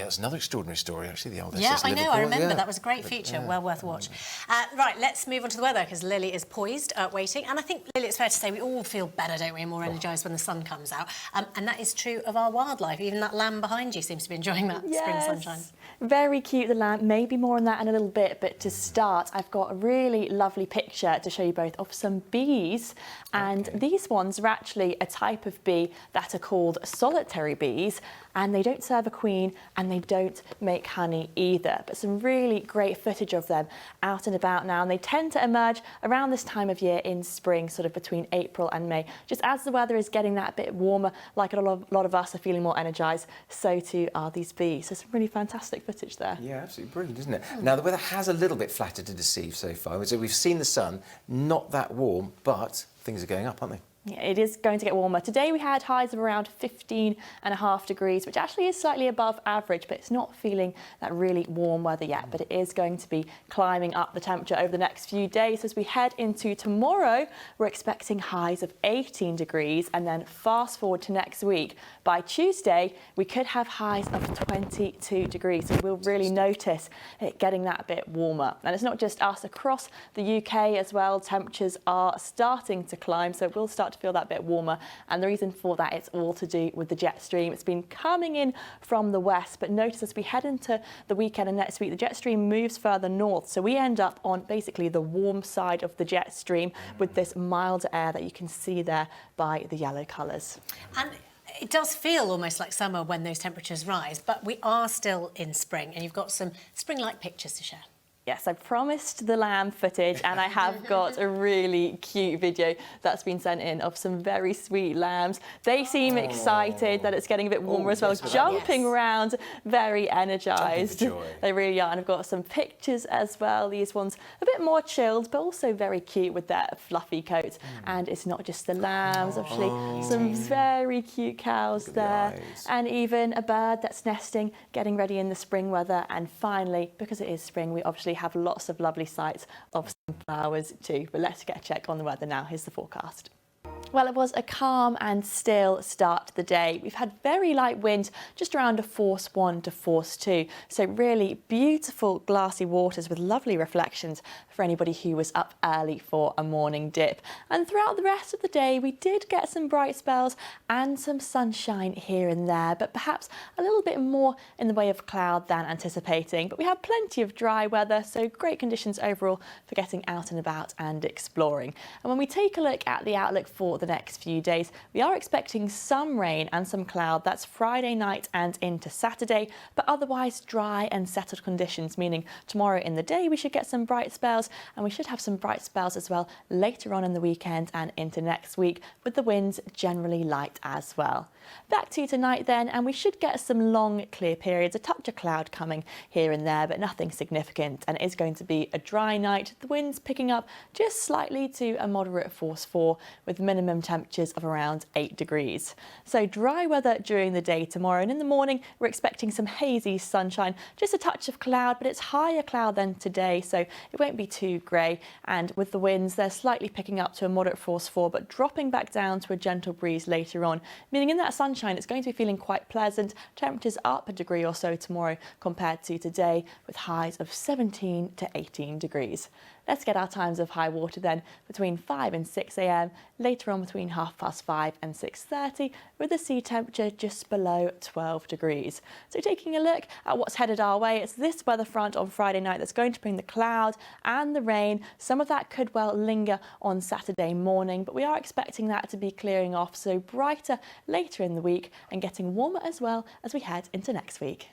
that's another extraordinary story, actually, the old Yeah, SS I know, Liverpool. I remember. Yeah. That was a great feature, well worth a watch. Right, let's move on to the weather, because Lily is poised, waiting. And I think, Lily, it's fair to say we all feel better, don't we, and more energised when the sun comes out. And that is true of our wildlife. Even that lamb behind you seems to be enjoying that spring sunshine. Very cute, the lamb. Maybe more on that in a little bit, but to start, I've got a really lovely picture to show you both of some bees. And these ones are actually a type of bee that are called solitary bees, and they don't serve a queen and they don't make honey either. But some really great footage of them out and about now, and they tend to emerge around this time of year in spring, sort of between April and May. Just as the weather is getting that bit warmer, like a lot of us are feeling more energised, so too are these bees. So some really fantastic footage there. Yeah, absolutely brilliant, isn't it? Now, the weather has a little bit flattered to deceive so far. So we've seen the sun, not that warm, but things are going up, aren't they? Yeah, it is going to get warmer. Today we had highs of around 15.5 degrees, which actually is slightly above average, but it's not feeling that really warm weather yet. But it is going to be climbing up the temperature over the next few days. As we head into tomorrow, we're expecting highs of 18 degrees, and then fast forward to next week. By Tuesday, we could have highs of 22 degrees. So we'll really notice it getting that bit warmer. And it's not just us. Across the UK as well, temperatures are starting to climb. So we'll start to feel that bit warmer, and the reason for that is all to do with the jet stream. It's been coming in from the west, but notice as we head into the weekend and next week, the jet stream moves further north, so we end up on basically the warm side of the jet stream with this milder air that you can see there by the yellow colours. And it does feel almost like summer when those temperatures rise, but we are still in spring, and you've got some spring-like pictures to share. Yes, I promised the lamb footage, and I have got a really cute video that's been sent in of some very sweet lambs. They seem excited that it's getting a bit warmer as well, jumping around, very energised. They really are, and I've got some pictures as well. These ones a bit more chilled, but also very cute with their fluffy coats. And it's not just the lambs, actually, some very cute cows there, and even a bird that's nesting, getting ready in the spring weather. And finally, because it is spring, we obviously have lots of lovely sights of sunflowers too. But let's get a check on the weather now. Here's the forecast. Well, it was a calm and still start to the day. We've had very light wind, just around a force 1 to force 2. So really beautiful glassy waters with lovely reflections for anybody who was up early for a morning dip. And throughout the rest of the day, we did get some bright spells and some sunshine here and there, but perhaps a little bit more in the way of cloud than anticipating. But we had plenty of dry weather, so great conditions overall for getting out and about and exploring. And when we take a look at the outlook for the next few days, we are expecting some rain and some cloud. That's Friday night and into Saturday, but otherwise dry and settled conditions, meaning tomorrow in the day we should get some bright spells, and we should have some bright spells as well later on in the weekend and into next week, with the winds generally light as well. Back to tonight then, and we should get some long clear periods, a touch of cloud coming here and there, but nothing significant. And it is going to be a dry night, the winds picking up just slightly to a moderate force 4, with minimum temperatures of around 8 degrees. So dry weather during the day tomorrow, and in the morning we're expecting some hazy sunshine, just a touch of cloud, but it's higher cloud than today, so it won't be too grey. And with the winds, they're slightly picking up to a moderate force 4, but dropping back down to a gentle breeze later on, meaning in that sunshine it's going to be feeling quite pleasant. Temperatures up a degree or so tomorrow compared to today, with highs of 17 to 18 degrees. Let's get our times of high water then, between 5 and 6 a.m, later on between 5:30 and 6:30, with the sea temperature just below 12 degrees. So taking a look at what's headed our way, it's this weather front on Friday night that's going to bring the cloud and the rain. Some of that could well linger on Saturday morning, but we are expecting that to be clearing off, so brighter later in the week and getting warmer as well as we head into next week.